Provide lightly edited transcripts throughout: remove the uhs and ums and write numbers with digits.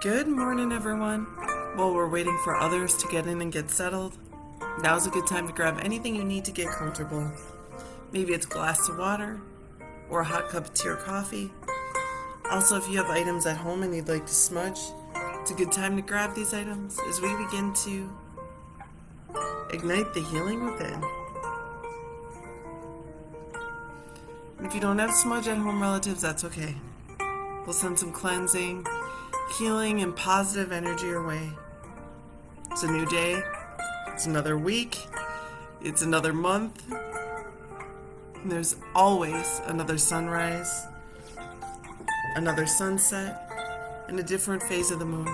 Good morning, everyone. While we're waiting for others to get in and get settled, now's a good time to grab anything you need to get comfortable. Maybe it's a glass of water or a hot cup of tea or coffee. Also, if you have items at home and you'd like to smudge, it's a good time to grab these items as we begin to ignite the healing within. If you don't have smudge at home, relatives, that's okay. We'll send some cleansing, healing, and positive energy your way. It's a new day. It's another week. It's another month. And there's always another sunrise, another sunset, and a different phase of the moon.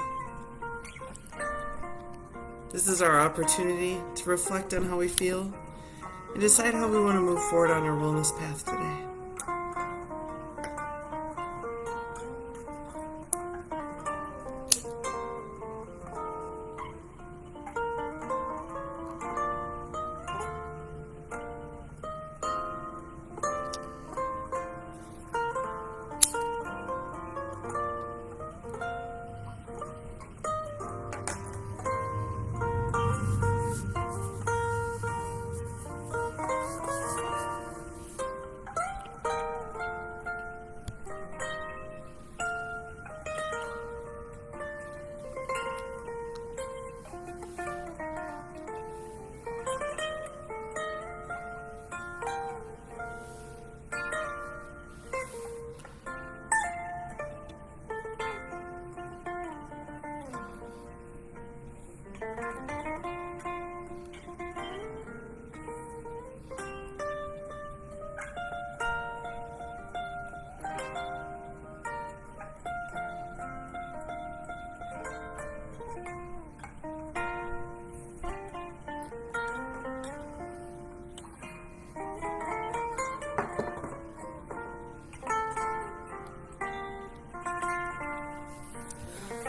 This is our opportunity to reflect on how we feel and decide how we want to move forward on our wellness path today.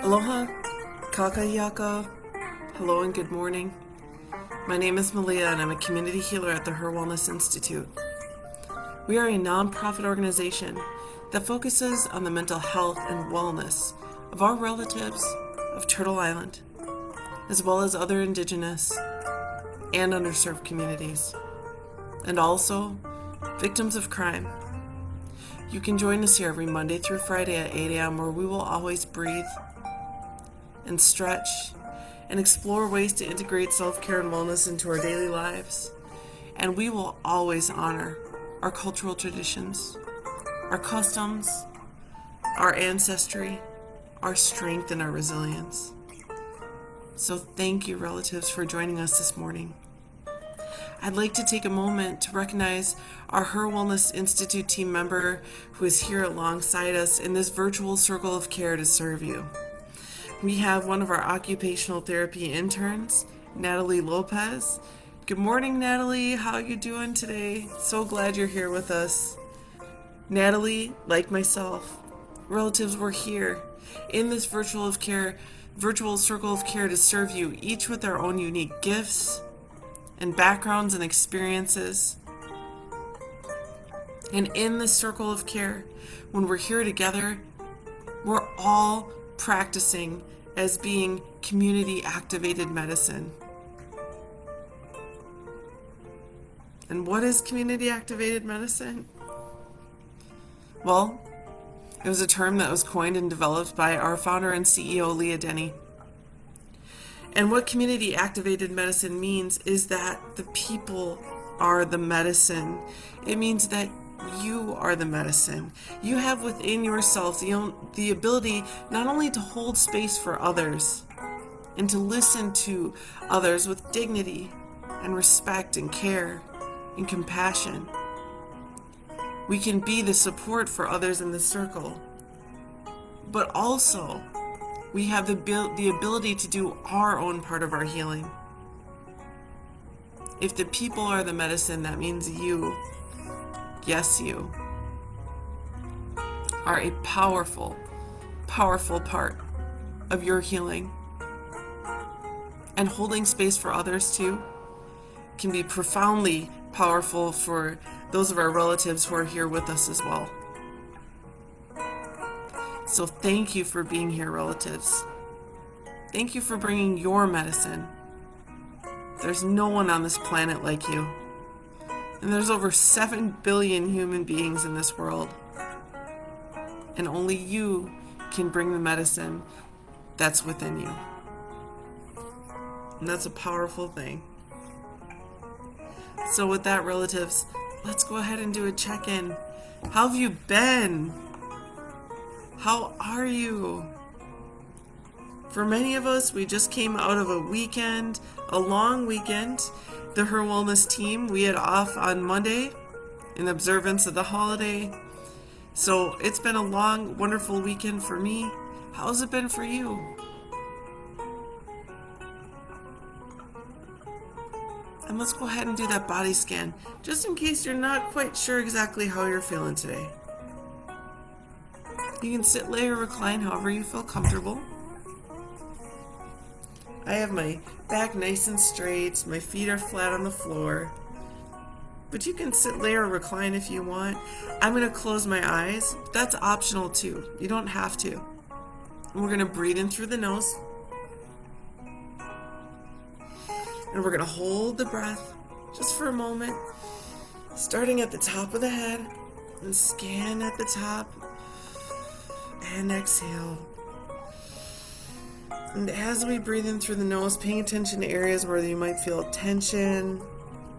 Aloha, kakahiaka, hello and good morning. My name is Malia and I'm a community healer at the HIR Wellness Institute. We are a nonprofit organization that focuses on the mental health and wellness of our relatives of Turtle Island, as well as other Indigenous and underserved communities, and also victims of crime. You can join us here every Monday through Friday at 8 a.m. where we will always breathe and stretch and explore ways to integrate self-care and wellness into our daily lives. And we will always honor our cultural traditions, our customs, our ancestry, our strength, and our resilience. So thank you, relatives, for joining us this morning. I'd like to take a moment to recognize our HIR Wellness Institute team member who is here alongside us in this virtual circle of care to serve you. We have one of our occupational therapy interns, Natalie Lopez. Good morning, Natalie. How are you doing today? So glad you're here with us. Natalie, like myself, relatives, we're here in this virtual circle of care to serve you, each with our own unique gifts and backgrounds and experiences. And in this circle of care, when we're here together, we're all practicing as being community activated medicine. And what is community activated medicine? Well, it was a term that was coined and developed by our founder and CEO, Leah Denny. And what community activated medicine means is that the people are the medicine. It means that you are the medicine. You have within yourself the ability not only to hold space for others and to listen to others with dignity and respect and care and compassion. We can be the support for others in the circle, but also we have the ability to do our own part of our healing. If the people are the medicine, that means you, yes, you, are a powerful, powerful part of your healing. And holding space for others too can be profoundly powerful for those of our relatives who are here with us as well. So thank you for being here, relatives. Thank you for bringing your medicine. There's no one on this planet like you. And there's over 7 billion human beings in this world. And only you can bring the medicine that's within you. And that's a powerful thing. So with that, relatives, let's go ahead and do a check-in. How have you been? How are you? For many of us, we just came out of a weekend, a long weekend. The HIR Wellness team, we had off on Monday in observance of the holiday. So it's been a long, wonderful weekend for me. How's it been for you? And let's go ahead and do that body scan, just in case you're not quite sure exactly how you're feeling today. You can sit, lay, or recline however you feel comfortable. I have my back nice and straight, my feet are flat on the floor. But you can sit, lay, or recline if you want. I'm going to close my eyes. That's optional too. You don't have to. And we're going to breathe in through the nose. And we're going to hold the breath just for a moment, starting at the top of the head and scan at the top and exhale. And as we breathe in through the nose, paying attention to areas where you might feel tension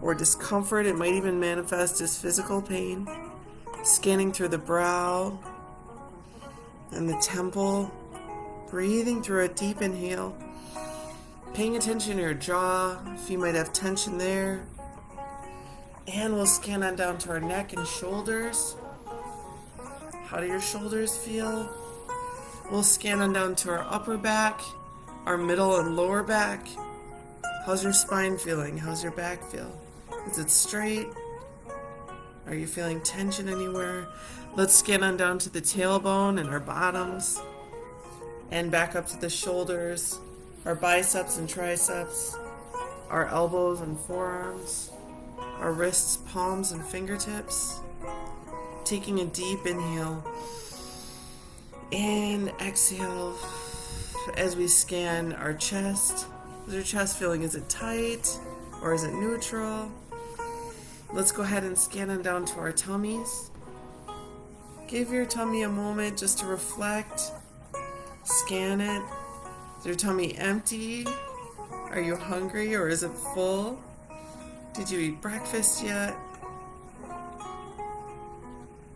or discomfort. It might even manifest as physical pain. Scanning through the brow and the temple. Breathing through a deep inhale. Paying attention to your jaw, if you might have tension there. And we'll scan on down to our neck and shoulders. How do your shoulders feel? We'll scan on down to our upper back, our middle and lower back. How's your spine feeling? How's your back feel? Is it straight? Are you feeling tension anywhere? Let's scan on down to the tailbone and our bottoms. And back up to the shoulders, our biceps and triceps, our elbows and forearms, our wrists, palms, and fingertips. Taking a deep inhale and exhale as we scan our chest. How's your chest feeling? Is it tight or is it neutral? Let's go ahead and scan on down to our tummies. Give your tummy a moment just to reflect. Scan it. Is your tummy empty? Are you hungry or is it full? Did you eat breakfast yet?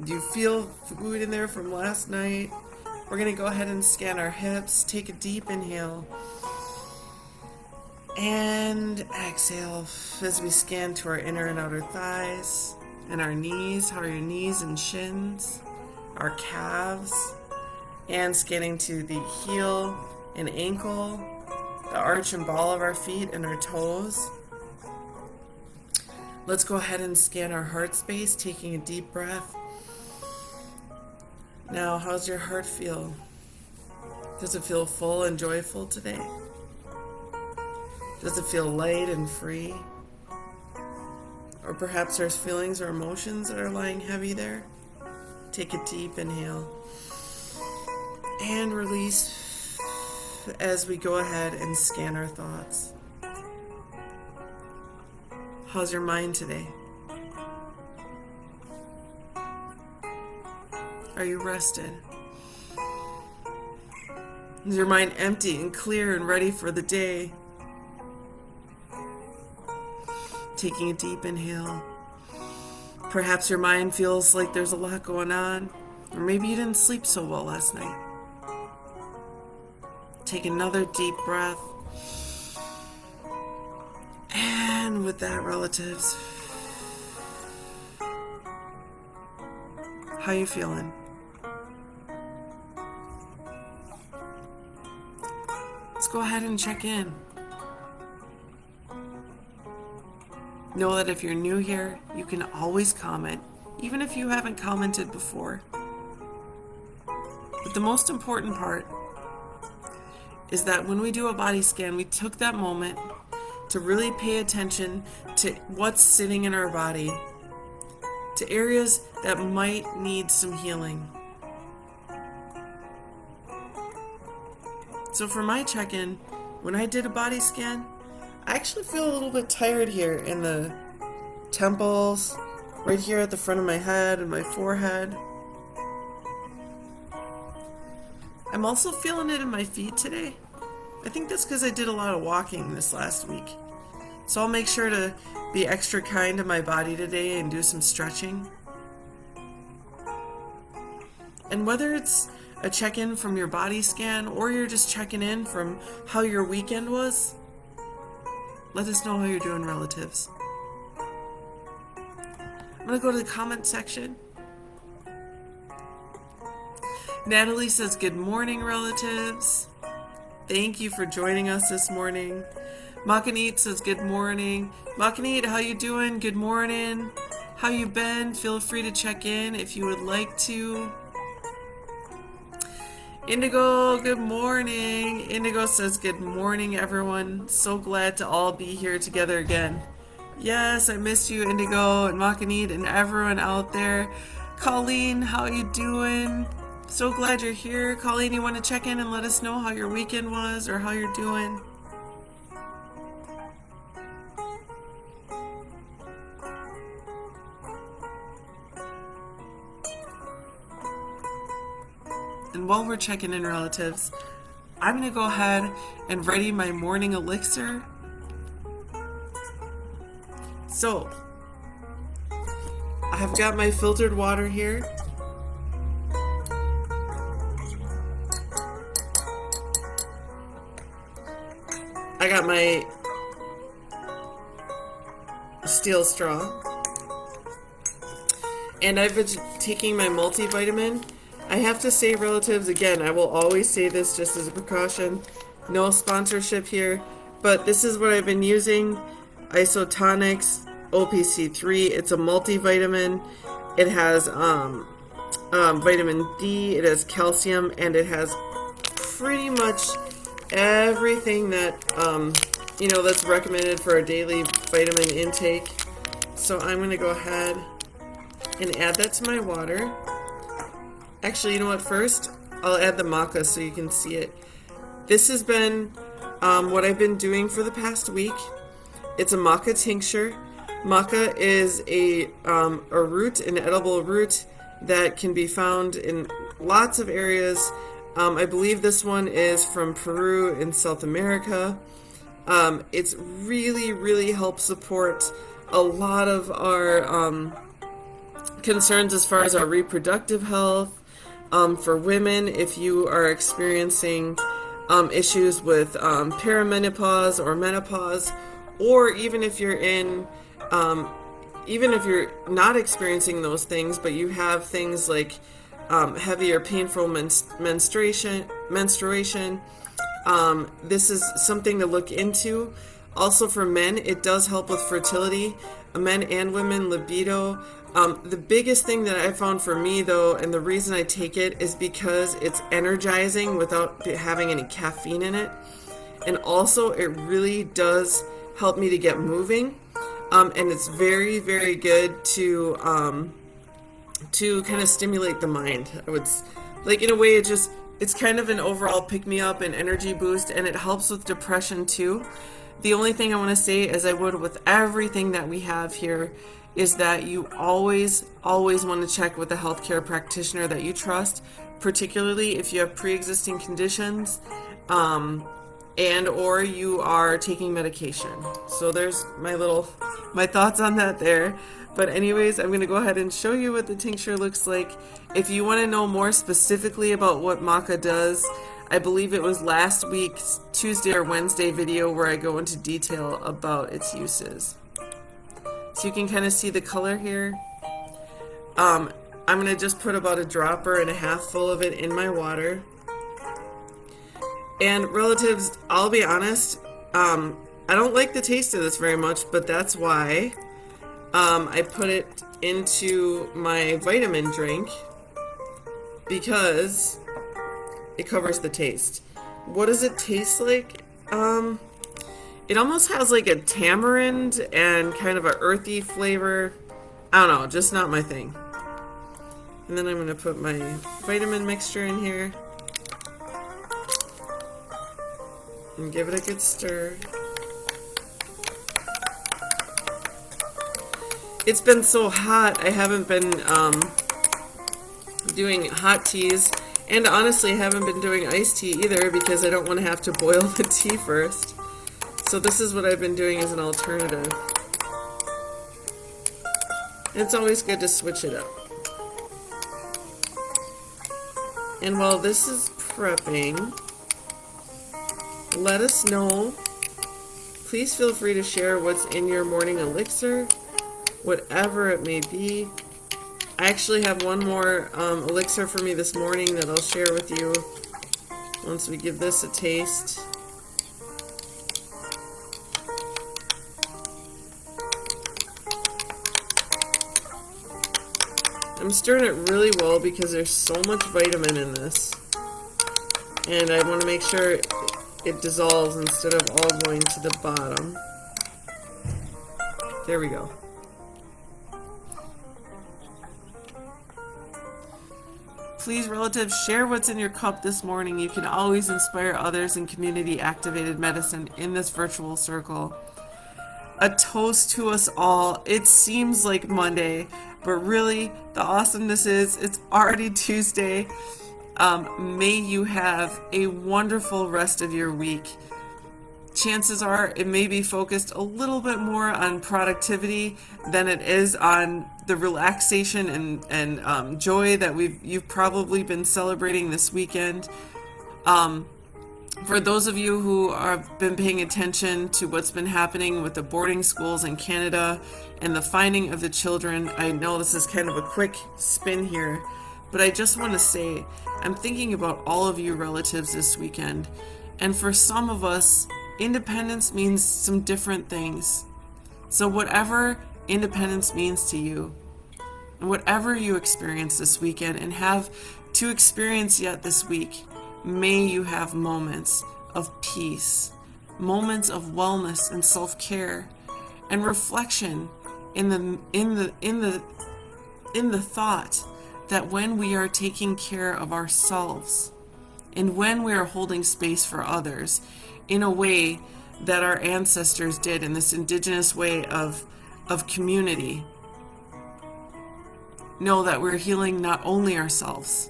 Do you feel food in there from last night? We're going to go ahead and scan our hips. Take a deep inhale. And exhale as we scan to our inner and outer thighs and our knees. How are your knees and shins? Our calves. And scanning to the heel and ankle, the arch and ball of our feet and our toes. Let's go ahead and scan our heart space, taking a deep breath. Now, how's your heart feel? Does it feel full and joyful today? Does it feel light and free? Or perhaps there's feelings or emotions that are lying heavy there? Take a deep inhale. And release as we go ahead and scan our thoughts. How's your mind today? Are you rested? Is your mind empty and clear and ready for the day? Taking a deep inhale. Perhaps your mind feels like there's a lot going on, or maybe you didn't sleep so well last night. Take another deep breath. And with that, relatives, how you feeling? Let's go ahead and check in. Know that if you're new here, you can always comment, even if you haven't commented before. But the most important part is that when we do a body scan, we took that moment to really pay attention to what's sitting in our body, to areas that might need some healing. So for my check-in, when I did a body scan, I actually feel a little bit tired here in the temples, right here at the front of my head and my forehead. I'm also feeling it in my feet today. I think that's because I did a lot of walking this last week. So I'll make sure to be extra kind to my body today and do some stretching. And whether it's a check-in from your body scan or you're just checking in from how your weekend was, let us know how you're doing, relatives. I'm going to go to the comment section. Natalie says, good morning, relatives. Thank you for joining us this morning. Makanit says, good morning. Makanit, how you doing? Good morning. How you been? Feel free to check in if you would like to. Indigo, good morning. Indigo says, good morning, everyone. So glad to all be here together again. Yes, I missed you, Indigo and Makanit and everyone out there. Colleen, how you doing? So glad you're here. Colleen, you want to check in and let us know how your weekend was or how you're doing? And while we're checking in, relatives, I'm going to go ahead and ready my morning elixir. So, I have got my filtered water here. I got my steel straw. And I've been taking my multivitamin. I have to say, relatives, again, I will always say this just as a precaution. No sponsorship here. But this is what I've been using. Isotonics OPC3. It's a multivitamin. It has vitamin D. It has calcium. And it has pretty much everything that, that's recommended for a daily vitamin intake. So I'm going to go ahead and add that to my water. Actually, you know what? First, I'll add the maca so you can see it. This has been what I've been doing for the past week. It's a maca tincture. Maca is a root, an edible root that can be found in lots of areas. I believe this one is from Peru in South America. It's really, really helped support a lot of our concerns as far as our reproductive health. For women, if you are experiencing issues with perimenopause or menopause, or even if you're even if you're not experiencing those things, but you have things like heavy or painful menstruation, this is something to look into. Also for men, it does help with fertility, men and women, libido. The biggest thing that I found for me, though, and the reason I take it is because it's energizing without having any caffeine in it. And also, it really does help me to get moving. And it's very, very good to kind of stimulate the mind. In a way, it's kind of an overall pick-me-up and energy boost, and it helps with depression, too. The only thing I want to say, as I would with everything that we have here, is that you always want to check with a healthcare practitioner that you trust, particularly if you have pre-existing conditions and or you are taking medication. So there's my thoughts on that there. But anyways, I'm going to go ahead and show you what the tincture looks like. If you want to know more specifically about what maca does, I believe it was last week's Tuesday or Wednesday video where I go into detail about its uses. So you can kind of see the color here. I'm going to just put about 1.5 drops full of it in my water. And relatives, I'll be honest, I don't like the taste of this very much, but that's why I put it into my vitamin drink, because it covers the taste. What does it taste like? It almost has like a tamarind and kind of an earthy flavor. I don't know, just not my thing. And then I'm going to put my vitamin mixture in here. And give it a good stir. It's been so hot, I haven't been doing hot teas, and honestly I haven't been doing iced tea either because I don't want to have to boil the tea first. So this is what I've been doing as an alternative. And it's always good to switch it up. And while this is prepping, let us know. Please feel free to share what's in your morning elixir, whatever it may be. I actually have one more elixir for me this morning that I'll share with you once we give this a taste. I'm stirring it really well because there's so much vitamin in this. And I want to make sure it dissolves instead of all going to the bottom. There we go. Please, relatives, share what's in your cup this morning. You can always inspire others in community-activated medicine in this virtual circle. A toast to us all. It seems like Monday, but really the awesomeness is it's already Tuesday. May you have a wonderful rest of your week. Chances are it may be focused a little bit more on productivity than it is on the relaxation and joy that you've probably been celebrating this weekend. For those of you who have been paying attention to what's been happening with the boarding schools in Canada and the finding of the children, I know this is kind of a quick spin here, but I just want to say I'm thinking about all of you relatives this weekend. And for some of us, independence means some different things. So whatever independence means to you, and whatever you experience this weekend and have to experience yet this week, may you have moments of peace, moments of wellness and self-care, and reflection in the thought that when we are taking care of ourselves and when we are holding space for others in a way that our ancestors did, in this Indigenous way of community, know that we're healing not only ourselves,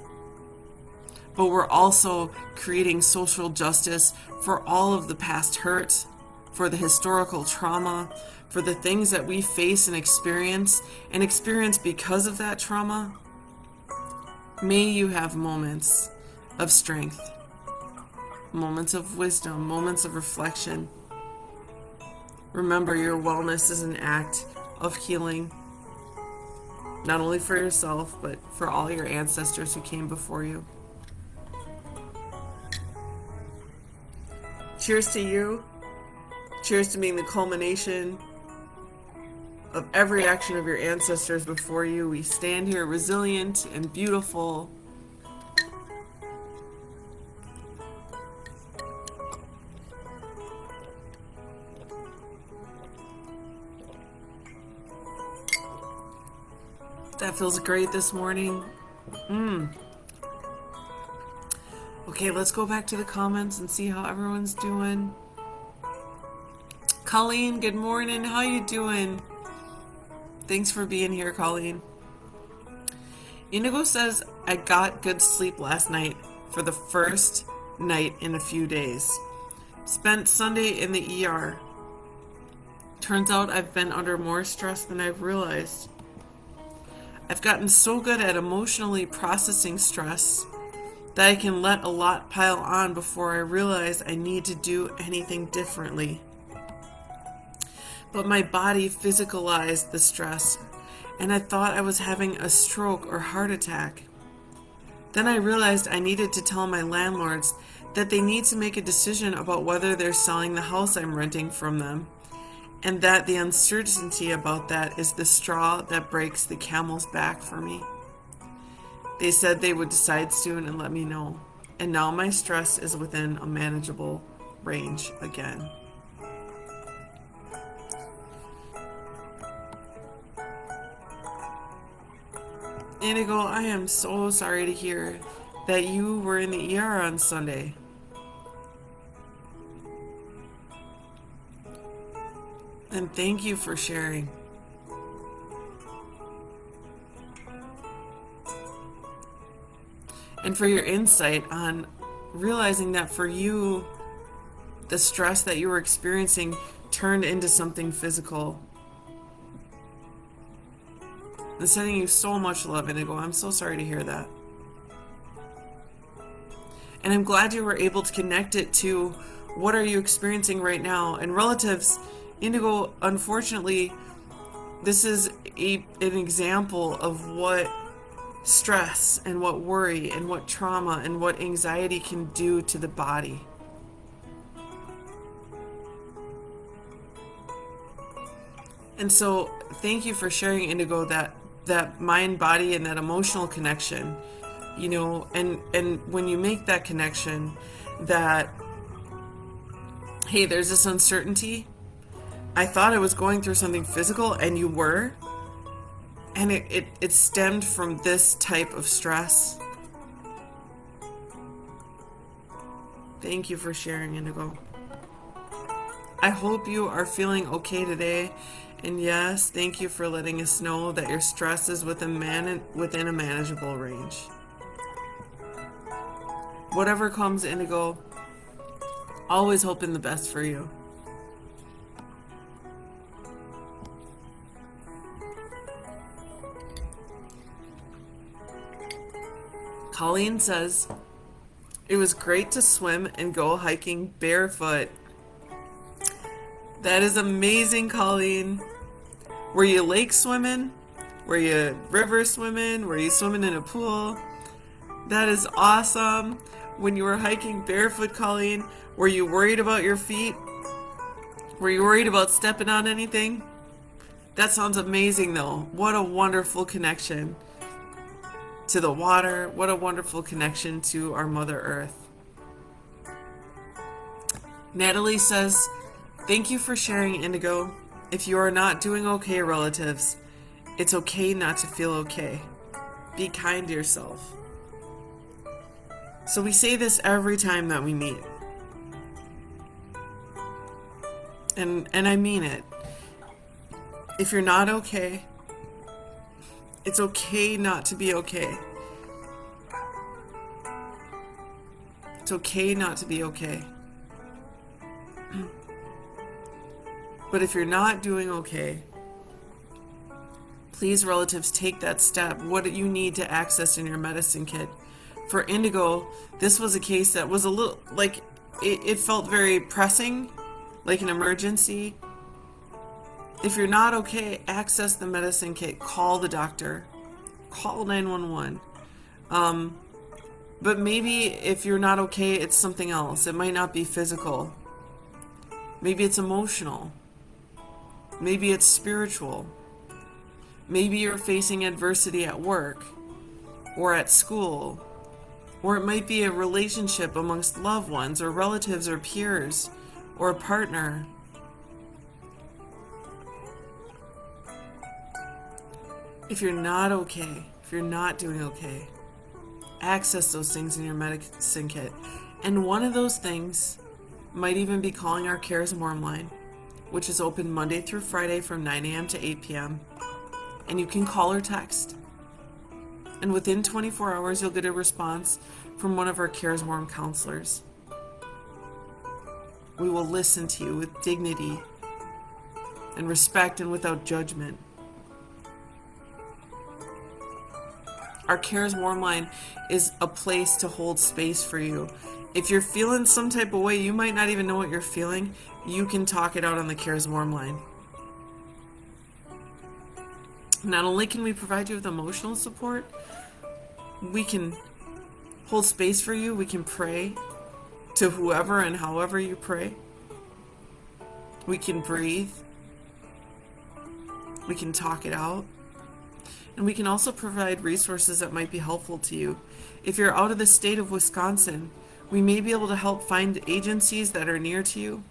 but we're also creating social justice for all of the past hurt, for the historical trauma, for the things that we face and experience because of that trauma. May you have moments of strength, moments of wisdom, moments of reflection. Remember, your wellness is an act of healing, not only for yourself, but for all your ancestors who came before you. Cheers to you. Cheers to being the culmination of every action of your ancestors before you. We stand here resilient and beautiful. That feels great this morning. Okay, let's go back to the comments and see how everyone's doing. Colleen, good morning. How you doing? Thanks for being here, Colleen. Indigo says, I got good sleep last night for the first night in a few days. Spent Sunday in the ER. Turns out I've been under more stress than I've realized. I've gotten so good at emotionally processing stress that I can let a lot pile on before I realize I need to do anything differently. But my body physicalized the stress, and I thought I was having a stroke or heart attack. Then I realized I needed to tell my landlords that they need to make a decision about whether they're selling the house I'm renting from them, and that the uncertainty about that is the straw that breaks the camel's back for me. They said they would decide soon and let me know, and now my stress is within a manageable range again. Indigo, I am so sorry to hear that you were in the ER on Sunday. And thank you for sharing. And for your insight on realizing that for you, the stress that you were experiencing turned into something physical. And sending you so much love, Indigo. I'm so sorry to hear that. And I'm glad you were able to connect it to what are you experiencing right now. And relatives, Indigo, unfortunately, this is an example of what stress and what worry and what trauma and what anxiety can do to the body. And so thank you for sharing, Indigo, that mind, body, and that emotional connection, and when you make that connection that, hey, there's this uncertainty. I thought I was going through something physical, and you were. And it stemmed from this type of stress. Thank you for sharing, Indigo. I hope you are feeling okay today. And yes, thank you for letting us know that your stress is within a manageable range. Whatever comes, Indigo, always hoping the best for you. Colleen says, it was great to swim and go hiking barefoot. That is amazing, Colleen. Were you lake swimming? Were you river swimming? Were you swimming in a pool? That is awesome. When you were hiking barefoot, Colleen, were you worried about your feet? Were you worried about stepping on anything? That sounds amazing, though. What a wonderful connection to the water. What a wonderful connection to our Mother Earth. Natalie says, thank you for sharing, Indigo. If you are not doing okay, relatives, it's okay not to feel okay. Be kind to yourself. So we say this every time that we meet. And I mean it. If you're not okay, it's okay not to be okay. It's okay not to be okay. But if you're not doing okay, please, relatives, take that step. What do you need to access in your medicine kit? For Indigo, this was a case that was a little, like, it felt very pressing, like an emergency. If you're not okay, access the medicine kit. Call the doctor. Call 911. But maybe if you're not okay, it's something else. It might not be physical. Maybe it's emotional. Maybe it's spiritual. Maybe you're facing adversity at work or at school, or it might be a relationship amongst loved ones or relatives or peers or a partner. If you're not okay, if you're not doing okay, access those things in your medicine kit. And one of those things might even be calling our Cares Warm line, which is open Monday through Friday from 9 a.m. to 8 p.m. And you can call or text. And within 24 hours, you'll get a response from one of our Cares Warm counselors. We will listen to you with dignity and respect and without judgment. Our Cares Warm line is a place to hold space for you. If you're feeling some type of way, you might not even know what you're feeling. You can talk it out on the Cares Warm line. Not only can we provide you with emotional support, we can hold space for you. We can pray to whoever and however you pray. We can breathe. We can talk it out. And we can also provide resources that might be helpful to you. If you're out of the state of Wisconsin, we may be able to help find agencies that are near to you.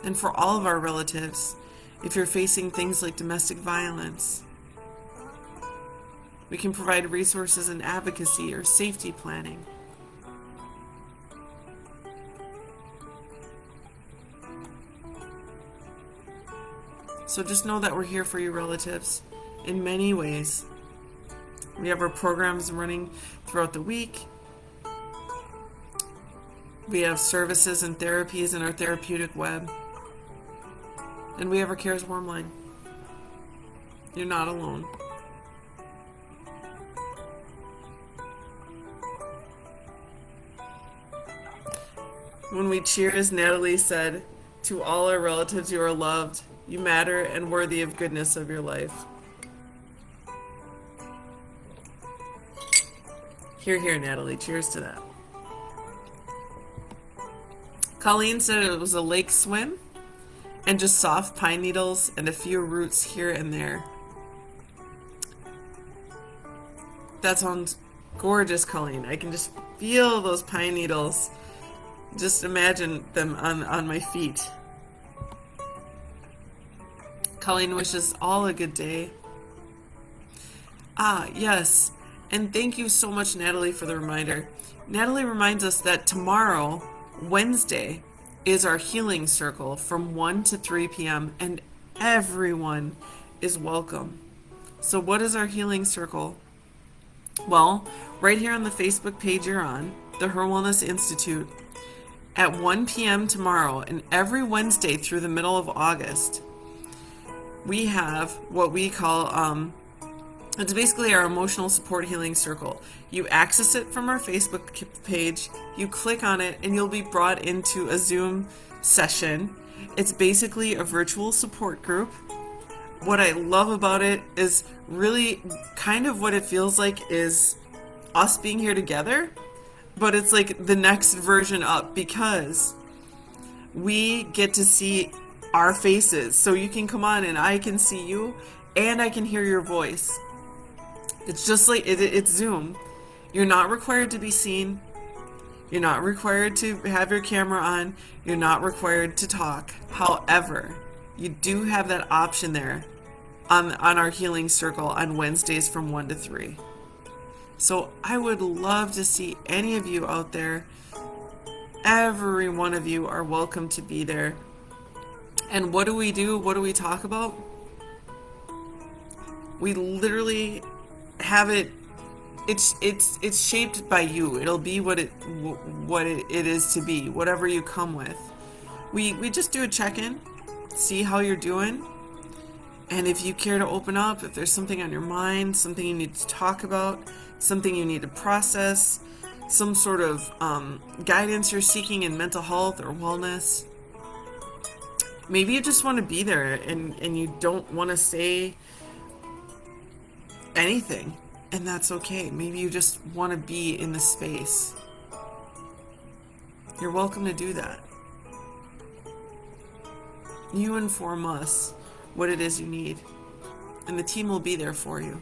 And for all of our relatives, if you're facing things like domestic violence, we can provide resources in advocacy or safety planning. So just know that we're here for you, relatives, in many ways. We have our programs running throughout the week. We have services and therapies in our therapeutic web. And we have our Cares Warm line. You're not alone. When we cheers, Natalie said, "To all our relatives, you are loved. You matter and worthy of goodness of your life." Hear, hear, Natalie. Cheers to that. Colleen said it was a lake swim and just soft pine needles and a few roots here and there. That sounds gorgeous, Colleen. I can just feel those pine needles. Just imagine them on my feet. Colleen wishes all a good day. Yes. And thank you so much, Natalie, for the reminder. Natalie reminds us that tomorrow, Wednesday, is our healing circle from 1 to 3 p.m. and everyone is welcome. So what is our healing circle? Well, right here on the Facebook page you're on, the HIR Wellness Institute, at 1 p.m. tomorrow and every Wednesday through the middle of August, we have what we call, it's basically our emotional support healing circle. You access it from our Facebook page, you click on it, and you'll be brought into a Zoom session. It's basically a virtual support group. What I love about it is really kind of what it feels like is us being here together, but it's like the next version up because we get to see our faces. So you can come on and I can see you and I can hear your voice. It's just like it's Zoom. You're not required to be seen. You're not required to have your camera on. You're not required to talk. However, you do have that option there on our healing circle on Wednesdays from 1 to 3. So I would love to see any of you out there. Every one of you are welcome to be there. And what do we do? What do we talk about? We literally have it. It's shaped by you. It'll be what it is to be, whatever you come with. We just do a check-in, see how you're doing, and if you care to open up, if there's something on your mind, something you need to talk about, something you need to process, some sort of guidance you're seeking in mental health or wellness. Maybe you just want to be there and you don't want to say anything, and that's okay. Maybe you just want to be in the space. You're welcome to do that. You inform us what it is you need, and the team will be there for you.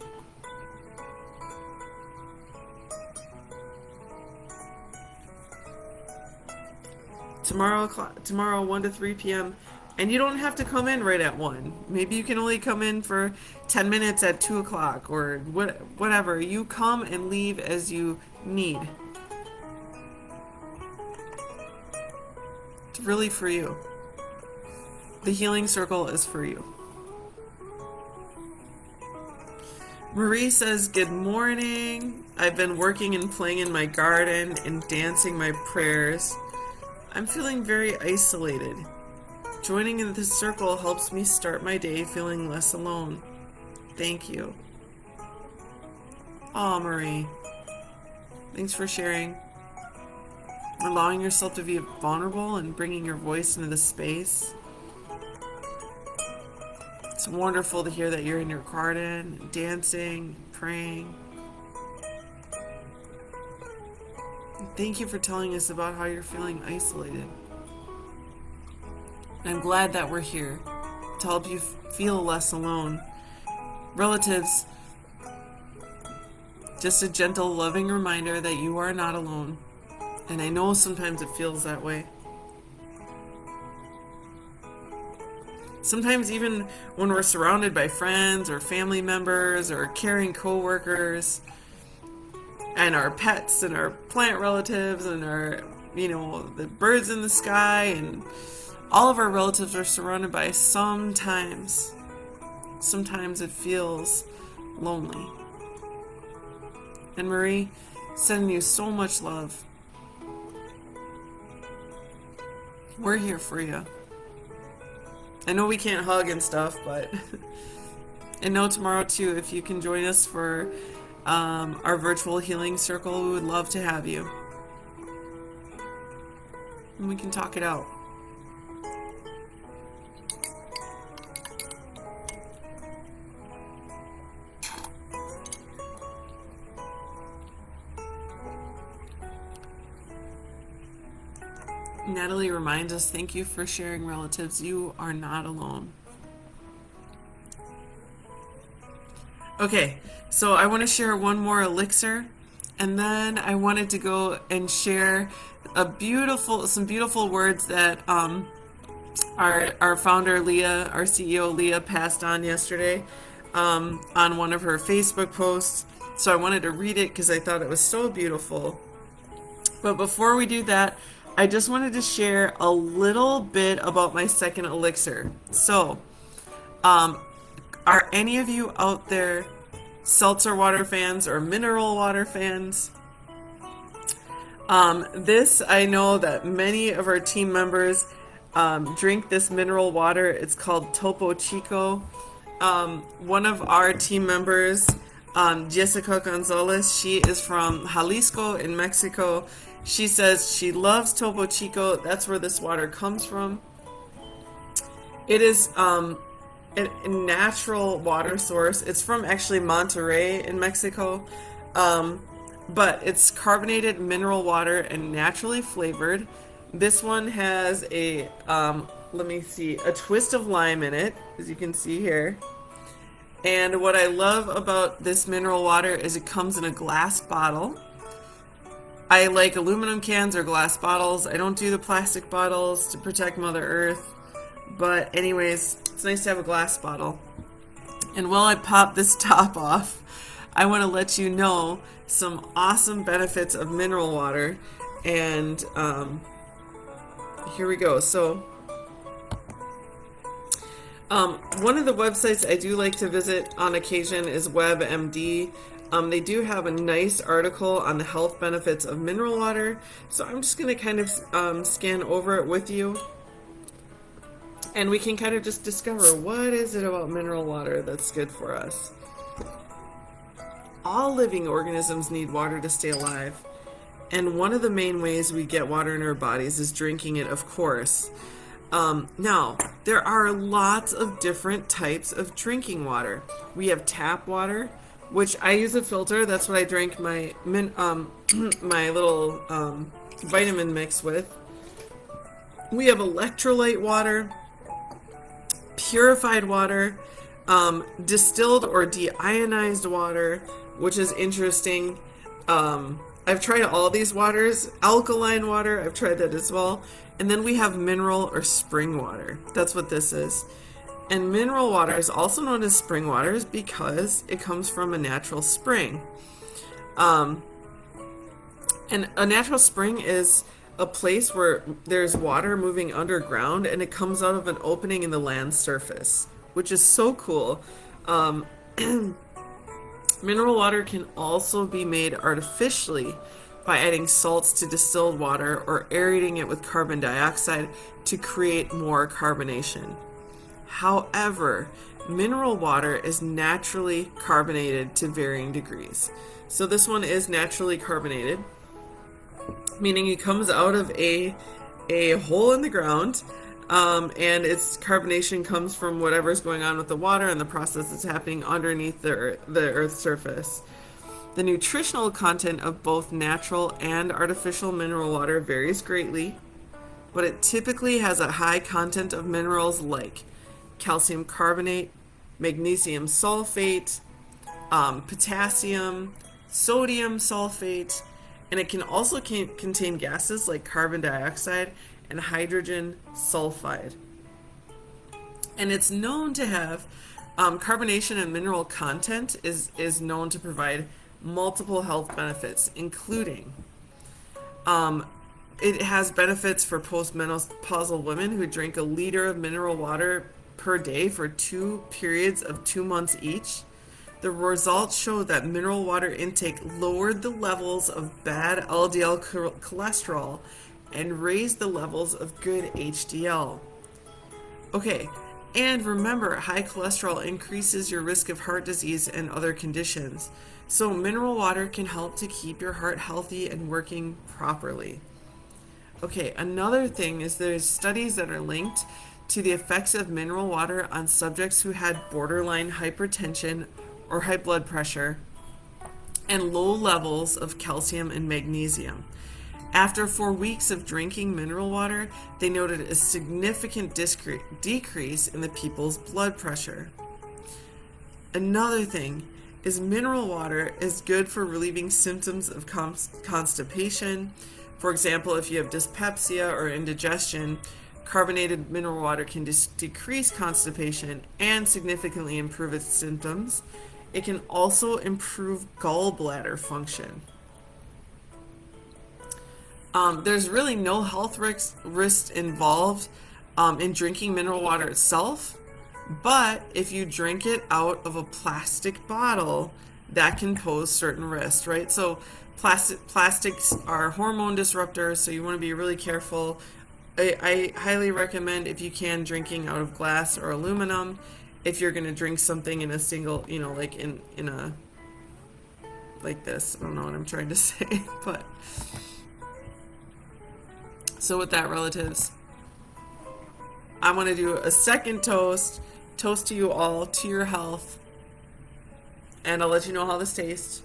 Tomorrow 1 to 3 p.m. And you don't have to come in right at 1. Maybe you can only come in for 10 minutes at 2 o'clock or whatever. You come and leave as you need. It's really for you. The healing circle is for you. Marie says, "Good morning. I've been working and playing in my garden and dancing my prayers. I'm feeling very isolated. Joining in this circle helps me start my day feeling less alone. Thank you." Aw, Marie. Thanks for sharing. Allowing yourself to be vulnerable and bringing your voice into the space. It's wonderful to hear that you're in your garden, dancing, praying. Thank you for telling us about how you're feeling isolated. I'm glad that we're here to help you feel less alone. Relatives, just a gentle, loving reminder that you are not alone. And I know sometimes it feels that way. Sometimes even when we're surrounded by friends or family members or caring coworkers and our pets and our plant relatives and our, the birds in the sky and All of our relatives are surrounded by sometimes it feels lonely. And Marie, sending you so much love. We're here for you. I know we can't hug and stuff, but and know tomorrow too, if you can join us for our virtual healing circle, we would love to have you. And we can talk it out. Natalie reminds us, thank you for sharing, relatives. You are not alone. Okay, so I want to share one more elixir, and then I wanted to go and share some beautiful words that our founder Leah, our CEO Leah, passed on yesterday on one of her Facebook posts. So I wanted to read it because I thought it was so beautiful. But before we do that, I just wanted to share a little bit about my second elixir. So, are any of you out there seltzer water fans or mineral water fans? This, I know that many of our team members drink this mineral water. It's called Topo Chico. One of our team members, Jessica Gonzalez, she is from Jalisco in Mexico. She says she loves Topo Chico. That's where this water comes from. It is a natural water source. It's from actually Monterrey in Mexico. But it's carbonated mineral water and naturally flavored. This one has a, a twist of lime in it, as you can see here. And what I love about this mineral water is it comes in a glass bottle. I like aluminum cans or glass bottles. I don't do the plastic bottles to protect Mother Earth. But anyways, it's nice to have a glass bottle. And while I pop this top off, I want to let you know some awesome benefits of mineral water. And here we go. So one of the websites I do like to visit on occasion is WebMD. They do have a nice article on the health benefits of mineral water. So I'm just going to kind of scan over it with you. And we can kind of just discover, what is it about mineral water that's good for us? All living organisms need water to stay alive. And one of the main ways we get water in our bodies is drinking it, of course. Now, there are lots of different types of drinking water. We have tap water, which I use a filter. That's what I drank my my little vitamin mix with. We have electrolyte water, purified water, distilled or deionized water, which is interesting. I've tried all these waters. Alkaline water, I've tried that as well. And then we have mineral or spring water. That's what this is. And mineral water is also known as spring waters because it comes from a natural spring. And a natural spring is a place where there's water moving underground and it comes out of an opening in the land surface, which is so cool. Mineral water can also be made artificially by adding salts to distilled water or aerating it with carbon dioxide to create more carbonation. However, mineral water is naturally carbonated to varying degrees. So this one is naturally carbonated, meaning it comes out of a hole in the ground, and its carbonation comes from whatever's going on with the water and the process that's happening underneath the Earth's surface. The nutritional content of both natural and artificial mineral water varies greatly, but it typically has a high content of minerals like calcium carbonate, magnesium sulfate, potassium, sodium sulfate, and it can also contain gases like carbon dioxide and hydrogen sulfide. And it's known to have carbonation and mineral content is known to provide multiple health benefits, including It has benefits for postmenopausal women who drink a liter of mineral water per day for 2 periods of 2 months each. The results show that mineral water intake lowered the levels of bad LDL cholesterol and raised the levels of good HDL. Okay, and remember, high cholesterol increases your risk of heart disease and other conditions. So mineral water can help to keep your heart healthy and working properly. Okay, another thing is there's studies that are linked to the effects of mineral water on subjects who had borderline hypertension or high blood pressure and low levels of calcium and magnesium. After 4 weeks of drinking mineral water, they noted a significant decrease in the people's blood pressure. Another thing is mineral water is good for relieving symptoms of constipation. For example, if you have dyspepsia or indigestion, carbonated mineral water can decrease constipation and significantly improve its symptoms. It can also improve gallbladder function. There's really no health risk involved in drinking mineral water itself, but if you drink it out of a plastic bottle, that can pose certain risks, right? So plastics are hormone disruptors, so you want to be really careful. I highly recommend, if you can, drinking out of glass or aluminum. If you're going to drink something in a single, like in a, like this, I don't know what I'm trying to say, but so with that, relatives, I want to do a second toast to you all, to your health, and I'll let you know how this tastes.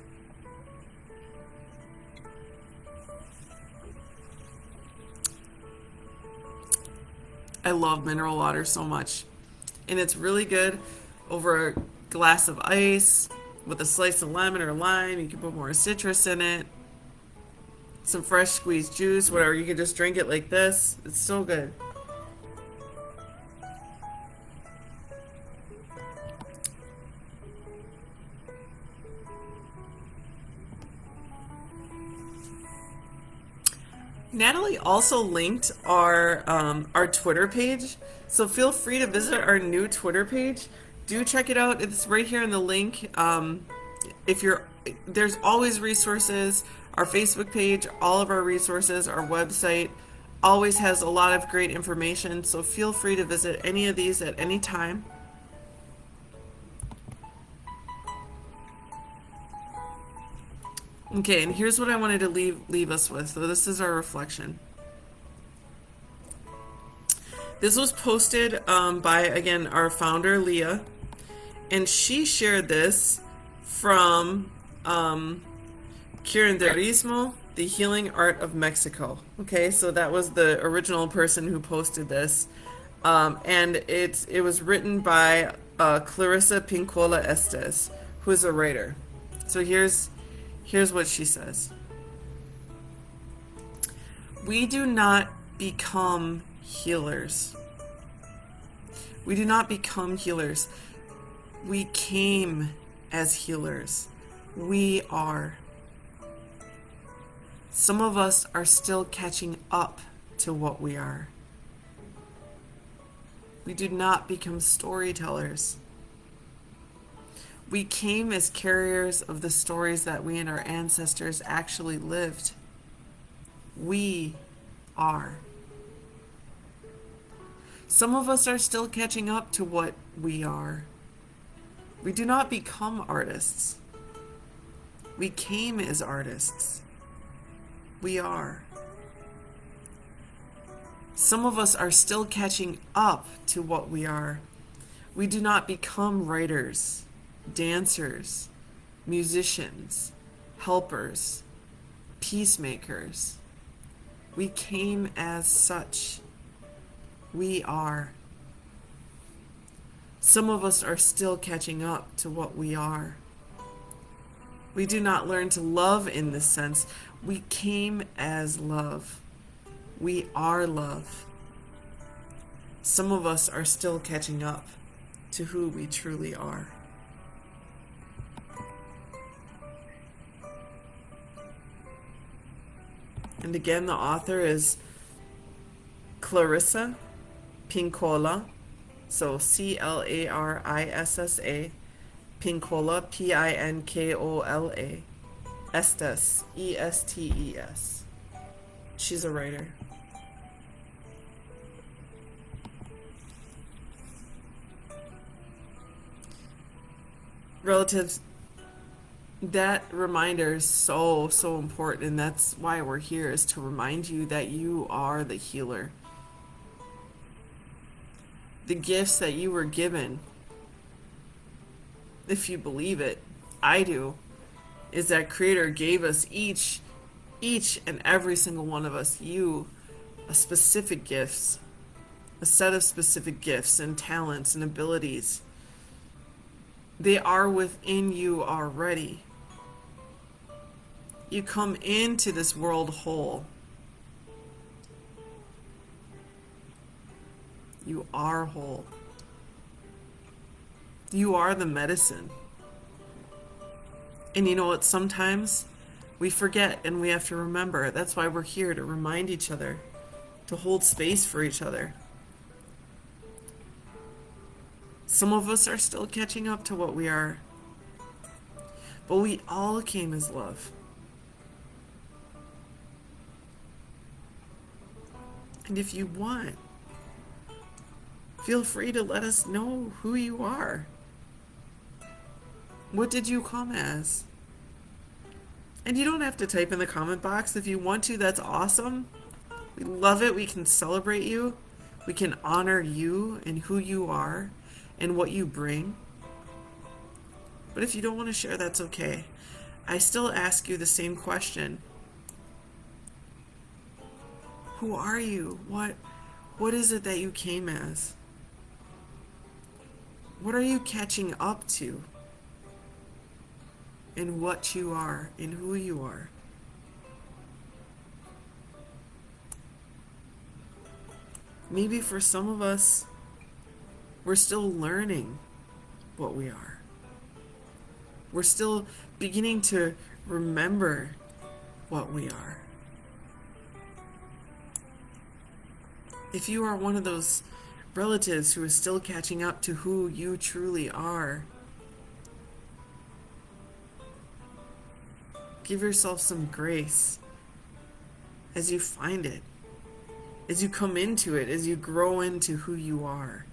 I love mineral water so much, and it's really good over a glass of ice with a slice of lemon or lime. You can put more citrus in it, some fresh squeezed juice, whatever. You can just drink it like this. It's so good. Natalie also linked our Twitter page, so feel free to visit our new Twitter page. Do check it out. It's right here in the link. There's always resources. Our Facebook page, all of our resources, our website always has a lot of great information, so feel free to visit any of these at any time. Okay, and here's what I wanted to leave us with. So this is our reflection. This was posted by, again, our founder, Leah, and she shared this from Curanderismo, the Healing Art of Mexico. Okay, so that was the original person who posted this, and it was written by Clarissa Pincola Estes, who is a writer. So here's what she says. We do not become healers. We do not become healers. We came as healers. We are. Some of us are still catching up to what we are. We do not become storytellers. We came as carriers of the stories that we and our ancestors actually lived. We are. Some of us are still catching up to what we are. We do not become artists. We came as artists. We are. Some of us are still catching up to what we are. We do not become writers, dancers, musicians, helpers, peacemakers. We came as such. We are. Some of us are still catching up to what we are. We do not learn to love in this sense. We came as love. We are love. Some of us are still catching up to who we truly are. And again, the author is Clarissa Pinkola. So Clarissa, Pinkola, Pinkola, Estes, Estes. She's a writer. Relatives, that reminder is so important, and that's why we're here, is to remind you that you are the healer. The gifts that you were given, if you believe it, I do, is that Creator gave us each and every single one of us, you, a specific gifts, a set of specific gifts and talents and abilities. They are within you already. You come into this world whole. You are whole. You are the medicine. And you know what? Sometimes we forget, and we have to remember. That's why we're here, to remind each other, to hold space for each other. Some of us are still catching up to what we are. But we all came as love. And if you want, feel free to let us know who you are. What did you come as? And you don't have to type in the comment box. If you want to, that's awesome. We love it. We can celebrate you. We can honor you and who you are and what you bring. But if you don't want to share, that's okay. I still ask you the same question. Who are you? What is it that you came as? What are you catching up to in what you are, in who you are? Maybe for some of us, we're still learning what we are. We're still beginning to remember what we are. If you are one of those relatives who is still catching up to who you truly are, give yourself some grace as you find it, as you come into it, as you grow into who you are.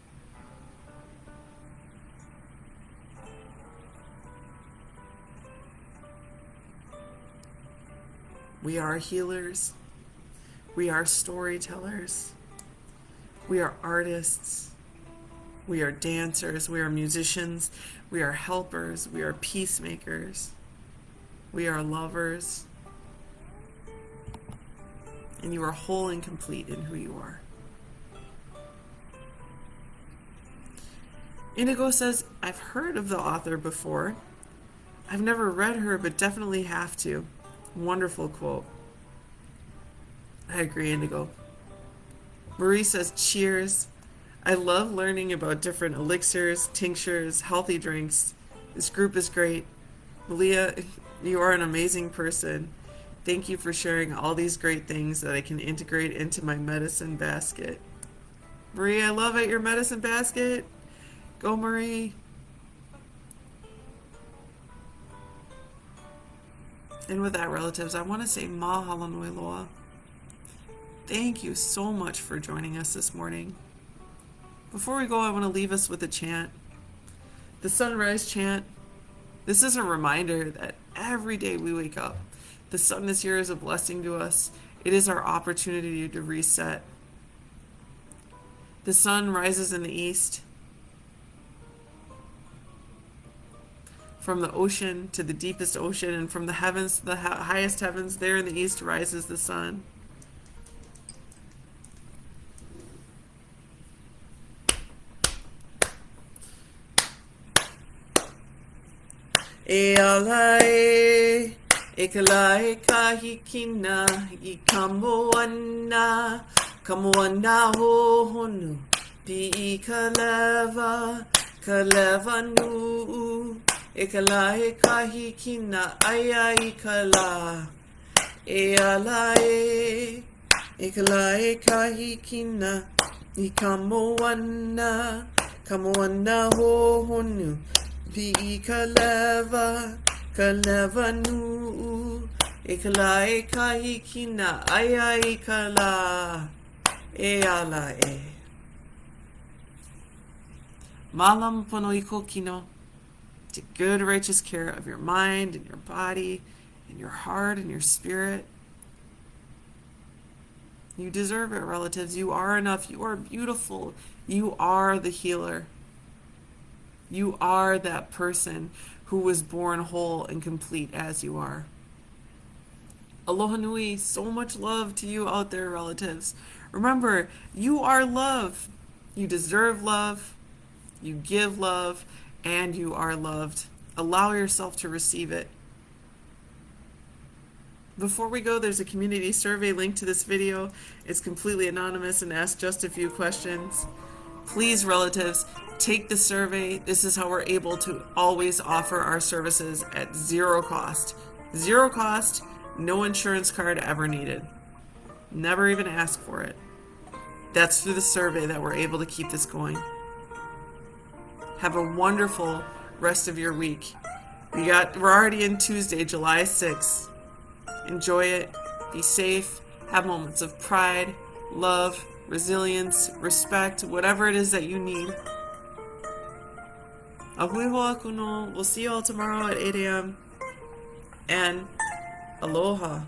We are healers. We are storytellers. We are artists. We are dancers. We are musicians. We are helpers. We are peacemakers. We are lovers. And you are whole and complete in who you are. Indigo says, I've heard of the author before. I've never read her, but definitely have to. Wonderful quote. I agree, Indigo. Marie says, cheers. I love learning about different elixirs, tinctures, healthy drinks. This group is great. Malia, you are an amazing person. Thank you for sharing all these great things that I can integrate into my medicine basket. Marie, I love it, your medicine basket. Go, Marie. And with that, relatives, I want to say mahalo nui loa. Thank you so much for joining us this morning. Before we go, I want to leave us with a chant. The sunrise chant. This is a reminder that every day we wake up, the sun is here as a blessing to us. It is our opportunity to reset. The sun rises in the east. From the ocean to the deepest ocean, and from the heavens to the highest heavens, there in the east rises the sun. E alae, e kalae kahikina, I kamoana ho honu, pi I kaleva nu, e kalae kahikina, ai ai kala. e ala e kala e kahikina, I kamoana ho honu, pi I kaleva nu, e kala e kahikina, aya I kala, e ala e. Malam pono I kokino. Take good, righteous care of your mind and your body and your heart and your spirit. You deserve it, relatives. You are enough. You are beautiful. You are the healer. You are that person who was born whole and complete as you are. Aloha nui. So much love to you out there, relatives. Remember, you are love. You deserve love. You give love. And you are loved. Allow yourself to receive it. Before we go, there's a community survey linked to this video. It's completely anonymous and asks just a few questions. Please, relatives, take the survey. This is how we're able to always offer our services at zero cost. Zero cost, no insurance card ever needed. Never even ask for it. That's through the survey that we're able to keep this going. Have a wonderful rest of your week. We're already in Tuesday, July 6th. Enjoy it. Be safe. Have moments of pride, love, resilience, respect, whatever it is that you need. Ahui hoa kuno. We'll see you all tomorrow at 8 a.m. And aloha.